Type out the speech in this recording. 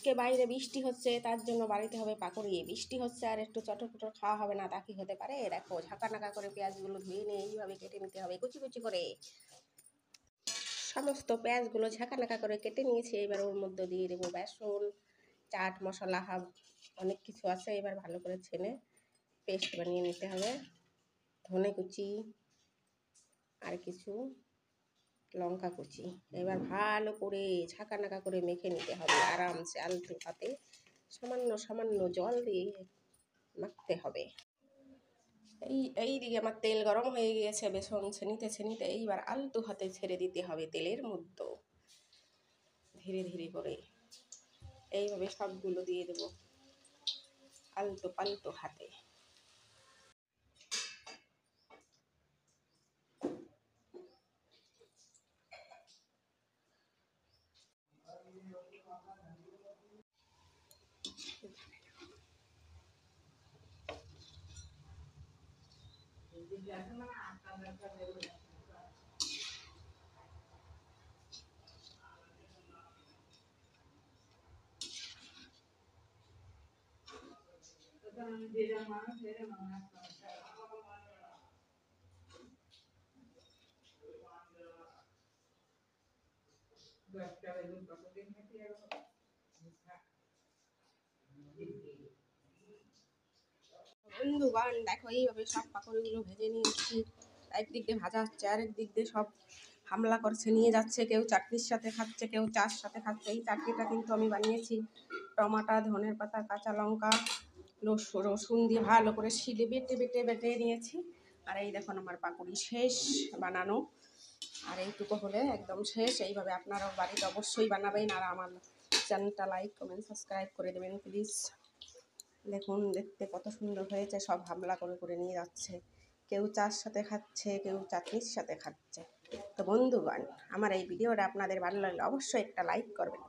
আজকে বাইরে বৃষ্টি হচ্ছে, তার জন্য বাড়িতে হবে পাকোড়ি। বৃষ্টি হচ্ছে আর একটু চটপটো খাওয়া হবে না, তা কি হতে পারে? দেখো ঝাঁকা নাকা করে পেঁয়াজগুলো ধুয়ে নিয়ে এইভাবে কেটে নিতে হবে কুচি কুচি করে। সমস্ত পেঁয়াজগুলো ঝাঁকা নাকা করে কেটে নিয়েছি। এবার ওর মধ্যে দিয়ে দেবো বেসন, চাট মশলা, অনেক কিছু আছে। এবার ভালো করে ছেনে পেস্ট বানিয়ে নিতে হবে। ধনে কুচি আর কিছু লঙ্কা কুচি। এবার ভালো করে ঝাঁকা নাকা করে মেখে নিতে হবে আরামসে আলতো হাতে। সামান্য সামান্য জল দিয়ে মাখতে হবে। এইদিকে আমার তেল গরম হয়ে গিয়েছে, বেসন ছেনিতে ছেনিতে এইবার আলতো হাতে ছেড়ে দিতে হবে তেলের মধ্যে, ধীরে ধীরে করে এইভাবে সবগুলো দিয়ে দেবো আলতো পালতো হাতে। বন্ধুগণ দেখো এইভাবে সব পাকোড়িগুলো ভেজে নিয়েছি। একদিক দিয়ে ভাজা হচ্ছে, আরেক দিক দিয়ে সব হামলা করছে, নিয়ে যাচ্ছে। কেউ চাটনির সাথে খাচ্ছে, কেউ চার সাথে খাচ্ছে। এই চাটনিটা কিন্তু আমি বানিয়েছি টমাটো, ধনের পাতা, কাঁচা লঙ্কা, রসুন দিয়ে ভালো করে শিলে বেটে বেটে বেটে নিয়েছি। আর এই দেখুন আমার পাকোড়ি শেষ বানানো, আর এইটুকু হলে একদম শেষ। এইভাবে আপনারাও বাড়িতে অবশ্যই বানাবেন, আর আমার চ্যানেলটা লাইক কমেন্ট সাবস্ক্রাইব করে দেবেন প্লিজ। দেখুন দেখতে কত সুন্দর হয়েছে, সব হামলা করে করে নিয়ে যাচ্ছে। কেউ চার সাথে খাচ্ছে, কেউ চাটনির সাথে খাচ্ছে। তো বন্ধুগণ আমার এই ভিডিওটা আপনাদের ভালো লাগলে অবশ্যই একটা লাইক করবেন।